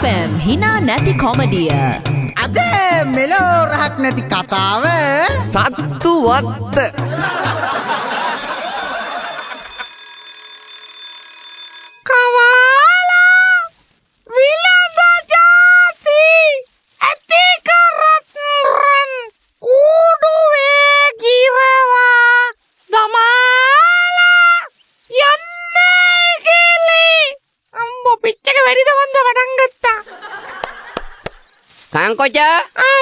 FM හිනා නැති කොමඩිය. අද මෙලෝ රහක් නැති කතාව සත්තු වත්ත. Kangkoca?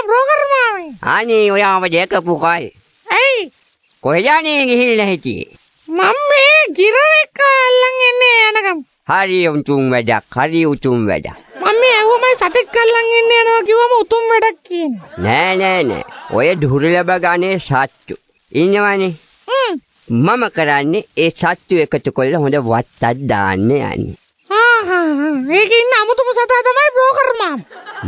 Broker mami. Ani ඔයාව දැකපු කයි. ඇයි? කොහෙද යන්නේ ගිහිල්ලා හිටියේ? මම ගිරවෙක් අල්ලන් එන්නේ යනකම්. හරි උතුම් වැඩක්. මම ඇහුවමයි සතෙක් අල්ලන් එන්නේ යනවා කිව්වම උතුම් වැඩක් කියන්නේ. නෑ. ඔය දුර්ලභ ගානේ සත්තු. ඉන්නවනේ. මම කරන්නේ ඒ සත්තු එකතු කරලා හොඳ වත්තක් දාන්න යන්නේ. ඒකේ ඉන්න අමුතුම සතා තමයි බ්‍රෝකර් මාම.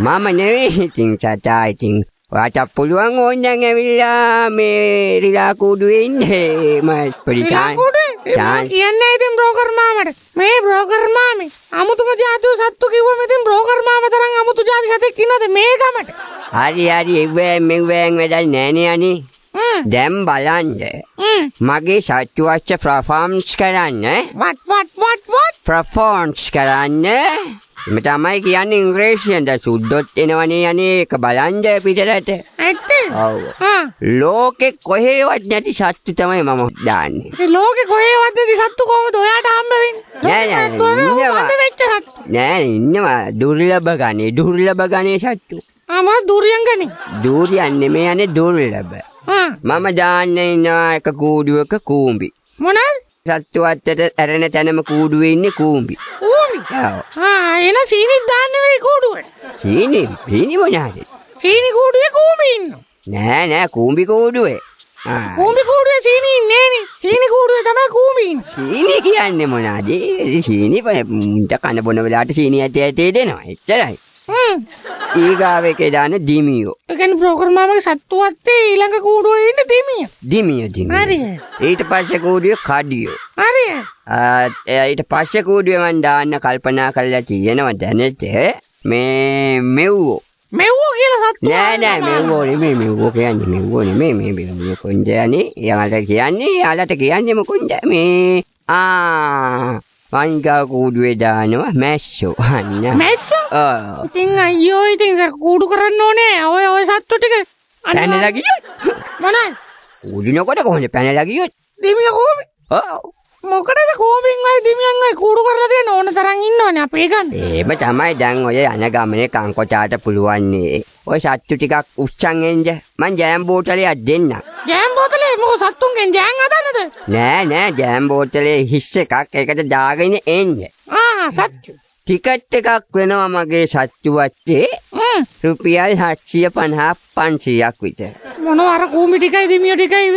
මම නෙවෙයි ඉතින් සතා ඉතින් ඔයාට පුළුවන් ඕනනම් ඇවිල්ලා මේ රිලා කූඩුවේ ඉන්නේ මම පොඩි chance කියන්නේ ඉතින් බ්‍රෝකර් මාමට මේ බ්‍රෝකර් මාමේ අමුතුම જાතිය සත්තු කිව්වම ඉතින් බ්‍රෝකර් මාම තරම් අමුතු જાති සතෙක් ඉන්නවද මේ ගමට? හරි මෙවෙන් වැඩක් නෑනේ අනේ. දැන් බලන්න මගේ සත්තු වච්ච performance කරන්න. what performance කරන්න එම තමයි කියන්නේ ඉංග්‍රීසියෙන් දැන් සුද්දොත් එනවනේ යන්නේ ඒක බලන්න පිටරට. ඇත්ත? ඔව්. ලෝකේ කොහෙවත් නැති සත්තු තමයි මම දාන්නේ. ඒ ලෝකේ කොහෙවත් නැති සත්තු කොහොමද ඔයාට හම්බ වෙන්නේ? නෑ ඉන්නවා දුර්ලභ ගණේ සත්තු. මම දුරියන් ගනේ. දුරියන් නෙමෙයි යන්නේ දුර්ලභ. මම දාන්නේ ඉන්නවා එක කූඩුවක කූඹි. මොනවාද? සත්තු වත්තට ඇරෙන තැනම කූඩුවේ ඉන්නේ කූඹි. ඔව්. එන සීනි දාන්නේ මේ කූඩුවට. සීනි මොනවාද? සීනි කූඩුවේ කූඹි ඉන්නවා. නෑ කූඹි කූඩුවේ. කූඹි කූඩුවේ සීනි ඉන්නේ නේ. සීනි කූඩුවේ තමයි කූඹි ඉන්නේ. සීනි කියන්නේ මොනවාද? සීනි මුන්ට කන බොන වෙලාවට සීනි ඇටේ දෙනවා. එච්චරයි. ඊගාව එකේ දාන දිමියෝ. ඒ කියන්නේ බ්‍රෝකර් මාමගේ සත්තු වත්තේ ඊළඟ කූඩුවේ ඉන්න දිමියෝ. හරි. ඊට පස්සේ කූඩුවේ කඩියෝ. හරි. ඊට පස්සේ කූඩුවේ මන් දාන්න කල්පනා කරලා තියෙනවා දැනෙත් මේ මෙව්වෝ. මෙව්වෝ කියලා සත්තු නෑ මෙව්වෝ කියන්නේ මේ කොණ්ඩයනේ යාලට කියන්නේ මොකොණ්ඩ මේ වංගා කූඩුවේ දානවා මැස්සෝ. මැස්සෝ? ඉතින් අයියෝ ඉතින් කූඩු කරන්න ඕනේ. ඔය සත්තු ටික පැනලා ගියොත් මොනවාද? කූඩිනකොට කොහොමද පැනලා ගියොත්? දෙමිය කෝමි. ඔව්. මොකටද කෝමින් වයි දෙමියන් වයි කූඩු කරලා තියෙන ඕන තරම් ඉන්නවනේ අපේ ගන්න. එහෙම තමයි දැන් ඔය යන ගමනේ කංකොචාට පුළුවන් නේ. ඔය සත්තු ටිකක් උස්සන් එන්න මං ජෑම් බෝතලයක් දෙන්නම්. ජෑම් බෝතලේ මොකද සත්තුන්ගෙන් ජෑම් හදන්නද? නෑ ජෑම් බෝතලේ හිස් එකක් ඒකට දාගෙන එන්න. සත්තු. ටිකට් එකක් වෙනවා මගේ සත්තු වත්තේ. රුපියල් 750-500ක් විතර. මොනවා අර කූඹි ටිකයි දෙමියෝ ටිකයි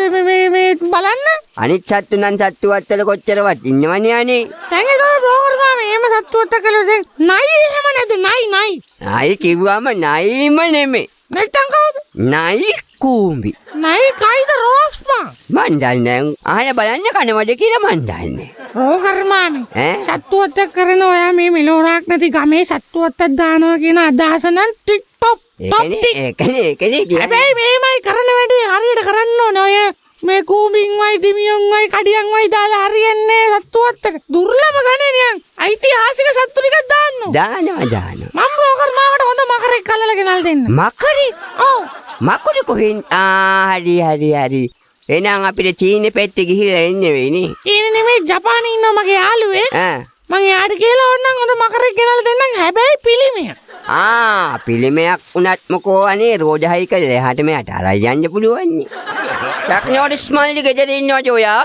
මේ බලන්න. අනිත් සත්තු නම් සත්තු වත්තල කොච්චරවත් ඉන්නවනේ අනේ. දැන් ඒක බ්‍රෝකර් මාම එහෙම සත්තු වත්ත කළා දැන් නයි එහෙම නැද්ද නයි. නයි කිව්වම නයිම නෙමෙයි. නැත්තම් කවුද? නයි කූඹි. නයි කයිද රෝස්පා? මන් දන්නේ ආය බලන්න කනවද කියලා මන් දන්නේ. බ්‍රෝකර් මාම සත්තු වත්ත කරන ඔයා මේ මෙලෝරාක් නැති ගමේ සත්තු වත්තක් දානවා කියන අදහස නම් ටික් ටොප් ඒකනේ හැබැයි මේමයි කරන වැඩේ හරියට කරන්න ඕනේ. ඔය මේ කූඹින් වයි දිමියොන් වයි කඩියන් වයි දාලා හරියන්නේ සත්තු වත්තක. දුර්ලභ ගණේ නියන් ഐතිහාසික සත්තු ටිකක් දානවා. මම බ්‍රෝකර් මාමට හොඳ මකරෙක් කල්ලලා ගෙනල් දෙන්න. මකරේ? ඔව්. මකරේ කොහෙන්? හරි. එහෙනම් අපිට චීන පෙට්ටේ ගිහිල්ලා එන්නේ වෙන්නේ. චීන නෙමෙයි ජපානයේ ඉන්න මගේ යාළුවේ. මං එයාට කියලා ඕනනම් හොඳ මකරෙක් ගෙනල්ලා දෙන්නම්. හැබැයි පිළිමයක්. පිළිමයක් උනත් මොකෝ අනේ රෝජහයි කියලා එහාට මෙහාට අරන් යන්න පුළුවන් නේ. ටක්නෝඩ් ස්මයිලි ගෙදර ඉන්නවද ඔයා?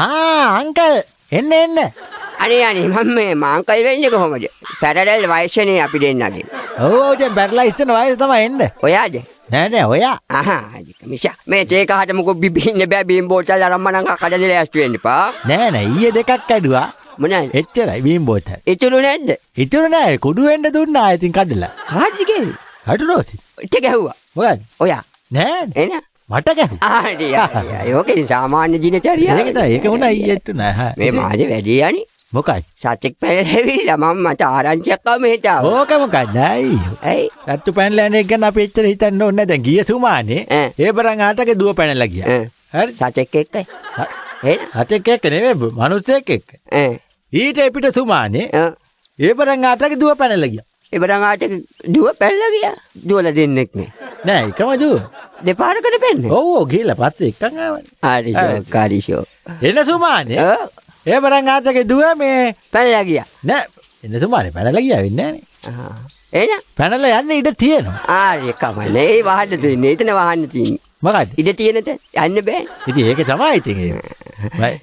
අංකල් එන්න. අනේ මම අංකල් වෙන්නේ කොහොමද? පැරලල් වයසනේ අපි දෙන්නගේ. ඔව් දැන් බැරලා ඉස්සන වයස තමයි එන්න. ඔයාද? නෑ ඔයා. මිෂා මේ තේ කහට මොකෝ බිබින්න බෑ බීම් බෝතල් අරන් මනම් කඩන ලෑස්ති වෙන්න එපා. නෑ ඊයේ දෙකක් ඇදුවා. මොනවාද? එච්චරයි බීම් බෝතල්. ඉතුරු නැද්ද? ඉතුරු නෑ කුඩු වෙන්න දුන්නා ඉතින් කඩලා. කාටද කියන්නේ? හටුරෝසි. ඉත ගැහුවා. මොකද? ඔයා. නෑ. එන. මට ගැහුවා. හරි. ඕකේ සාමාන්‍ය දිනචරිය. ඒක උනා ඊයේත් උනා. මේ මාසේ වැඩි යන්නේ. මොකයි? සතෙක් පැනලවිල්ලා මම මට ආරංචියක් ආව මෙහෙට ආවා. ඕක මොකක්ද? ඇයි? සත්තු පැනලා යන එක ගැන අපි එච්චර හිතන්න ඕනේ නැහැ. දැන් ගිය සුමානේ ඒ බරන් ආටක දුව පැනලා ගියා. හරි. සතෙක් එක්කයි. එහෙනම් හතෙක් එක්ක නෙවෙයි මිනිස්සෙක් එක්ක. ඊට පිට සුමානේ ඒ බරන් ආටක දුව පැනලා ගියා. ඒ බරන් ආටක දුව පැනලා ගියා. දුවලා දෙන්නෙක් නෑ එකම දුව. දෙපාරකට පැන්නේ. ඔව් ගිහලා පස්සේ එක්කන් ආවනේ. කාරිෂෝ. එන සුමානේ ඒ බරන් ආටක දුව මේ පැනලා ගියා. නෑ එන සුමානේ පැනලා ගියා වෙන්නේ නෑනේ. එහෙනම් පැනලා යන්න ඉඩ තියෙනවා. ආරේ කමන්නේ. ඒ වහන්න තියෙන්නේ. එතන වහන්න තියෙන්නේ. මොකද? ඉඩ තියෙනද? යන්න බෑ. ඉතින් ඒක තමයි ඉතින්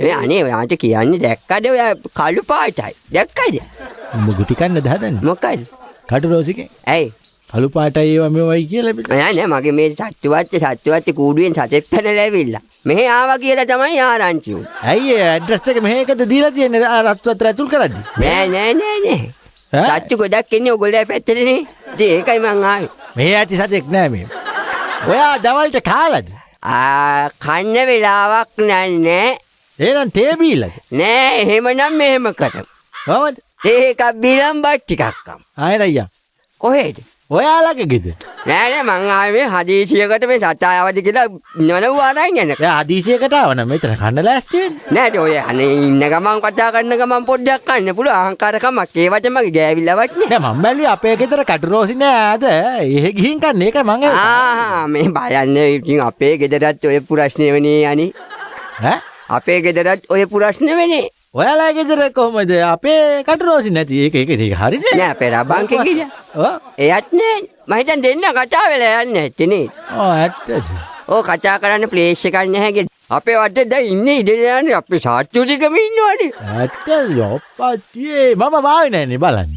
ඒ අනේ ඔයාට කියන්නේ දැක්කද ඔයා කළු පාටයි. දැක්කද? උඹ ගුටි කන්නද හදන්නේ? මොකද? කටු රෝසිකේ. ඇයි? කළු පාටයි ඒවා මේවයි කියලා පිට. නෑ මගේ මේ සත්තුවත් කූඩුවෙන් සතෙක් පැනලා ඇවිල්ලා. මෙහෙ ආවා කියලා තමයි ආරංචි උනේ. ඇයි ඒ ඇඩ්‍රස් එක මෙහෙකද දීලා තියෙන්නේ රත්වත්‍ර ඇතුල් කරද්දි? නෑ. සත්තු ගොඩක් ඉන්නේ ඔයගොල්ලෝ පැත්තේනේ. ඉතින් ඒකයි මං ආවේ. මෙහෙ ඇති සතෙක් නෑ මේ. ඔයා දවල්ට කාලාද? කන්න වෙලාවක් නෑ. එහෙනම් තේ බීලාද? නෑ එහෙමනම් මෙහෙම කරමු. කොහමද? තේ එකක් බීලම් බත් ටිකක් කම්. ආයෙත් අයියා. කොහෙද? ඔයාලගේ ගෙදර. නෑ මං ආවේ මේ හදීසියකට මේ සතා ආවද කියලා නනව අරන් යන්න. එයා හදීසියකට ආව නම් මෙතන කන්න ලෑස්ති වෙන්නේ. නෑ ඔය අනේ ඉන්න ගමන් කතා කරන ගමන් පොඩ්ඩක් කන්න පුළුවන් අහංකාරකමක් ඒවට මගේ ගෑවිල්ලවත් නෑ. නෑ මම බැලුවේ අපේ ගෙදර කටු රෝසි නෑද? එහෙ ගිහින් කන්නේ ඒකයි මං මේ බලන්න ඉතින් අපේ ගෙදරත් ඔය ප්‍රශ්නේ වෙන්නේ අනේ. අපේ ගෙදරත් ඔය ප්‍රශ්නේ වෙන්නේ. ඔයාලා ගෙදර කොහමද අපේ කටු රෝසි නැති? ඒක හරිනේ. නෑ අපේ රබන්කේ කියලා. එයත් නෑ. මම හිතන් දෙන්න කතා වෙලා යන්නේ නැත්තේ. ඇත්තද? කතා කරන්න ප්ලේස් එකක් නැහැ. අපේ වටේ දැන් ඉන්නේ ඉඩලන්නේ අපේ සාත්තුලිකම ඉන්නවනේ. ඇත්තද? ඔප්පත්තියේ මම වාවේ නෑනේ බලන්න.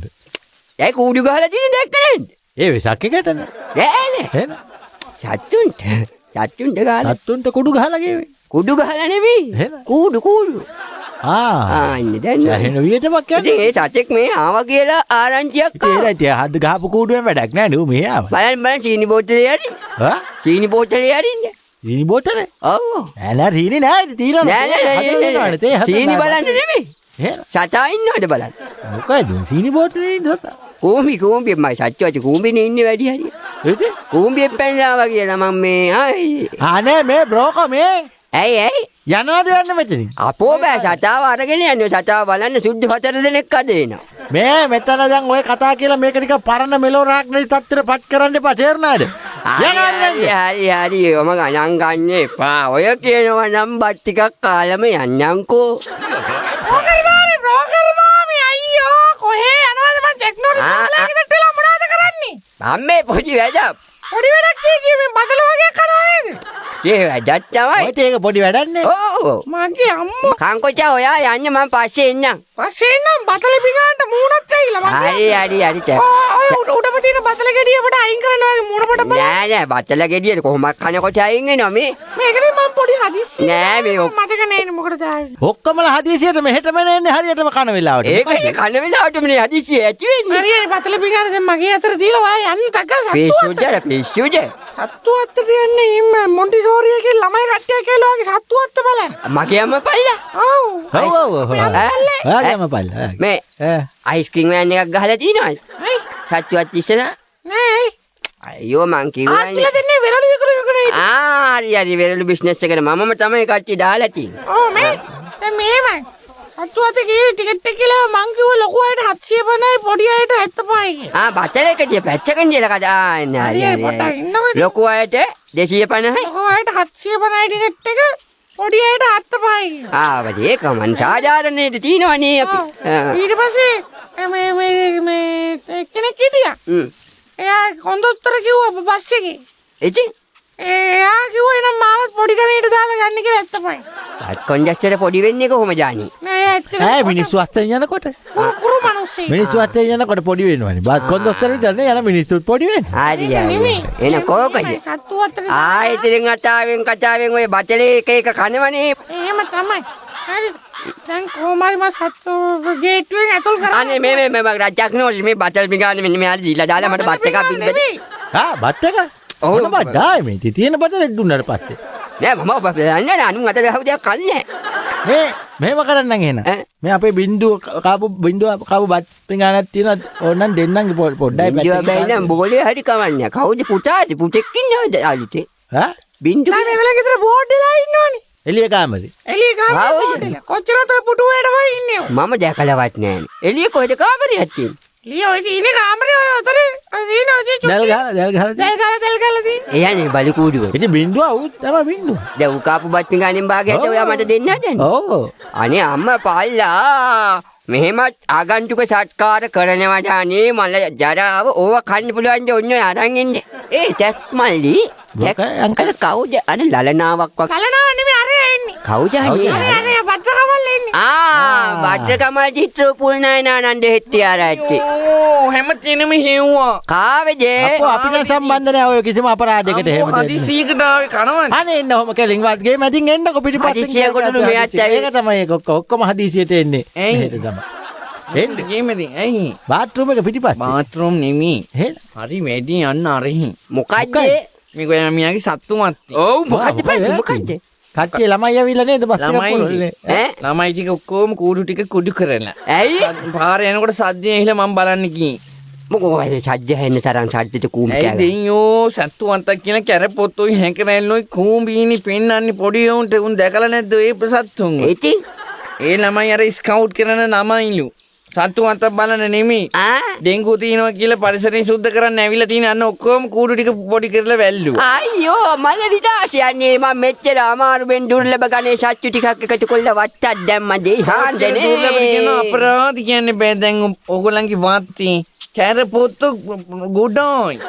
ඒ කූඩු ගහලා තියෙන දැක්ක නේද? ඒ වෙසක් එකටනේ. නෑනේ. එහෙනම් සත්තුන්ට ගහලා. සත්තුන්ට කුඩු ගහලා ගෙවේ. කුඩු ගහලා නෙමෙයි. කූඩු. ඉන්නේ දැන්. එහෙනම් වියටමක් යන්නේ. ඉතින් ඒ සතෙක් මේ ආවා කියලා ආරංචියක් ආවා. ඒකට හද ගහපු කූඩුවෙන් වැඩක් නෑ නේ මෙහෙ ආවා. බලන්න සීනි බෝතලේ හරි. සීනි බෝතලේ හරින්නේ. සීනි බෝතලේ? ඔව්. නෑ සීනි නෑ තියෙනවා. නෑ. සීනි බලන්න නෙමෙයි. සතා ඉන්නවද බලන්න. මොකද සීනි බෝතලේ ඉන්න සතා? කූඹි මයි සත්‍යවත් කූඹිනේ ඉන්නේ වැඩි හරිය. ඒකේ? කූඹියෙන් පැනලා කියලා මම මේ ආනේ මේ බ්‍රෝකෝ මේ. ඇයි? යනවාද යන්න මෙතනින්? අපෝ බෑ සතාව අරගෙන යන්නේ. සතාව බලන්න සුද්ධ 4 දෙනෙක් අද එනවා. මේ මෙතන දැන් ඔය කතා කියලා මේක නිකන් පරණ මෙලෝ රාක් නැති තත්ත්වෙට පත් කරන්න එපා තේරුණාද? හරි ඔම ගණන් ගන්න එපා. ඔය කියනවා නම් බත් ටිකක් කාලම යන්නම්කෝ. රෝකල් මාමි අයියෝ කොහේ යනවද මං ටෙක්නොලොජි ගෙදරට එලා මොනවද කරන්නේ? මම මේ පොඩි වැඩක්. පොඩි වැඩක් කිය මේ බදල වගේ කනවා නේද? ඒ වැඩක් තමයි. ඔය ඒක පොඩි වැඩක් නේ. ඔව්. මගේ අම්මා කංකොච්චා ඔයා යන්න මම පස්සේ එන්නම්. පස්සේ එන්නම් බතල පිඟානට මූණත් ඇහිලා මගේ. හරි. උඩම තියෙන බතල ගෙඩිය අපිට අයින් කරනවා වගේ මොනපට බලන්න. නෑ බතල ගෙඩියට කොහොමද කනකොට අයින් වෙනවා මේ. මේකනේ මම පොඩි හදිස්සිය. නෑ මේ මතක නෑනේ මොකටද ආවේ. ඔක්කොමලා හදිසියට මෙහෙටම එන්නේ හරියටම කන වෙලාවට. ඒකනේ කන වෙලාවට මේ හදිසිය ඇති වෙන්නේ. හරියනේ බතල පිඟාන දැන් මගේ අතර දීලා ඔයා යන්න ටක පිස්සුද. සත්තු අත්ත කියන්නේ ඉන්න මොන්ටිසෝරි එකේ ළමයි කට්ටිය කියලා වගේ සත්තු අත්ත බලන්න. මගේ අම්මා පල්ලා. ඔව්. ඔයාගේම පල්ලා. මේ අයිස්ක්‍රීම් වෑන් එකක් ගහලා තියනවද? සත්තුවත් ඉස්සලා. නෑ. අයියෝ මං කිව්වනේ. ආච්චිලා දෙන්නේ වෙරළු විකුණු. හරි වෙරළු බිස්නස් එකට මමම තමයි කට්ටිය දාලා තියෙන්නේ. ඔව් මේ. දැන් මෙහෙමයි. සත්තු අත්ත ගියේ ටිකට් එක කියලා මං කිව්ව ලොකු අයට 750යි පොඩි අයට 75යි කියලා. බතල එකදී පැච්චකන් දිලා කඩාන්න. හරි. ලොකු අයට 250යි. ලොකු අයට 750යි ටිකට් එක පොඩි අයට 75යි. ඒක මන් සාධාරණේට තියෙනවනේ අපි. ඊට පස්සේ මේ කෙනෙක් හිටියා. එයා කොන්දොස්තර කිව්වා බස් එකේ. ඉතින් එයා කිව්වා එනම් මාවත් පොඩි කණේට දාලා ගන්න කියලා 75යි. කොන්දොස්තර පොඩි වෙන්නේ කොහොමද ජානි? නෑ ඇත්තට. මිනිස්සු අස්සෙන් යනකොට. කුරු මිනිස්සු. මිනිස්සු අස්සෙන් යනකොට පොඩි වෙනවනේ. බස් කොන්දොස්තර විතරනේ යන මිනිස්සුත් පොඩි වෙන්නේ. හරි. එන කෝකද? සත්තු අතට. ආයෙත් කතාවෙන් ඔය බටලේ එක කනවනේ. එහෙම තමයි. හරි. දැන් කොහොමද මම සත්තු ගේට්ටුවෙන් ඇතුල් කරන්නේ? අනේ මේ රජක් නෝසි මේ බටල් පිඟානේ මෙන්න මෙහාට දීලා දාලා මට බත් එකක් බින්ද. බත් එක? ඔව් බඩයි මේ තියෙන බතල දුන්නාට පස්සේ. නෑ මම ඔබ දන්නේ අනුන් අත ගහව දෙයක් කන්නේ නෑ. මෙහෙම කරන්න එහෙනම්. මේ අපේ බින්දුව කාපු බත් පිඟානක් තියෙනවා. ඕනනම් දෙන්නන්ගේ පොඩ්ඩයි බින්දුව බැලනම් බෝලේ හරි කවන්නේ. කවුද පුතාද? පුතෙක් ඉන්නවද අලුතේ? ඈ? බින්දුව මේගොල්ලෝ ගෙදර බෝඩ් වෙලා ඉන්නවනේ. එළිය කාමරේ. එළිය කාමරේ කොච්චරද පුටුවේටම ඉන්නේ. මම දැකලවත් නෑනේ. එළිය කොහෙද කාමරයක් තියෙන්නේ? එළිය ඔය ඉන්නේ කාමරේ ඔය උතරේ. දැල් ගහලා තියෙන්නේ. එයානේ බලු කූඩුව. ඉතින් බින්දුව උත් තමයි බින්දුව. දැන් උකාපු බත් පිඟානෙන් භාගයට ඔයා මට දෙන්න හදන්නේ. ඔව්. අනේ අම්මා පල්ලා මෙහෙමත් ආගන්තුක සත්කාර කරනවාද අනේ මල ජරාව ඕව කන්න පුළුවන් ද ඔන්න අරන් ඉන්න. ඒ තැක් මල්ලි තැක් අංකල් කවුද අර ලලනාවක් වගේ. කලනාව නෙමෙයි අරයා එන්නේ. කවුද අනේ? අරයා බද්දකමල් එන්නේ. බද්දකමල් චිත්‍ර පුල්නායනා නන්ද හෙට්ටිආරච්චි. ඕ හැමතැනම හෙව්වා. කාවේද? අපෝ අපිට සම්බන්ධ නැහැ ඔය කිසිම අපරාධයකට එහෙම. හදිසියකට ආවේ කනවද? අනේ එන්න ඔහම කෙලින් වත් ගේ මැදින් එන්නකො පිටිපස්සෙන්. හදිසියකට මෙයාත් ඒක තමයි ඒක ඔක්කොම හදිසියට එන්නේ. ඇයි? එන්න ගේමෙදී ඇයි? බාත්රූම් එක පිටිපස්සේ. බාත්රූම් නෙමෙයි. එහෙද? හරි වැඩි යන්න අරහි. මොකද්ද? මේ ගොයා මියාගේ සත්තු මත්තේ. ඔව් මොකද්ද? කට්ටිය ළමයි ඇවිල්ලා නේද බස් එක පොළොල්ලේ. ළමයි ටික ඔක්කොම කූඩු ටික කුඩු කරලා. ඇයි? පාරේ යනකොට සද්දේ ඇහිලා මම බලන්න ගිහින්. මොකද සද්ද හෙන්න තරම් සද්දට කූඹි ඇයි කෑවේ. දෙයියෝ සත්තු මත්තක් කියන කැරපොත්තෝයි හැංකරැල්ලෝයි කූඹීනි පෙන්නන්නේ පොඩි උන්ට උන් දැකලා නැද්ද ඒ ප්‍රසත්තුන්. ඉතින් ඒ ළමයි අර ස්කවුට් කරන ළමයිලු. සත්තු මත්තක් බලන්න නෙමෙයි. ඩෙන්ගු තියෙනවා කියලා පරිසරය සුද්ධ කරන්න ඇවිල්ලා තියෙන අන්න ඔක්කොම කූඩු ටික පොඩි කරලා වැල්ලුවා. අයියෝ මල විදාසියන්නේ මම මෙච්චර අමාරුවෙන් දුර්ලභ ගණේ සත්තු ටිකක් එකතු කරලා වට්ටක් දැම්ම දෙයි හාන්දනේ. දුර්ලභ කියන අපරාධ කියන්නේ බෑ දැන් ඕගොල්ලන්ගේ වාත්තේ කැරපොත්තු ගොඩයි.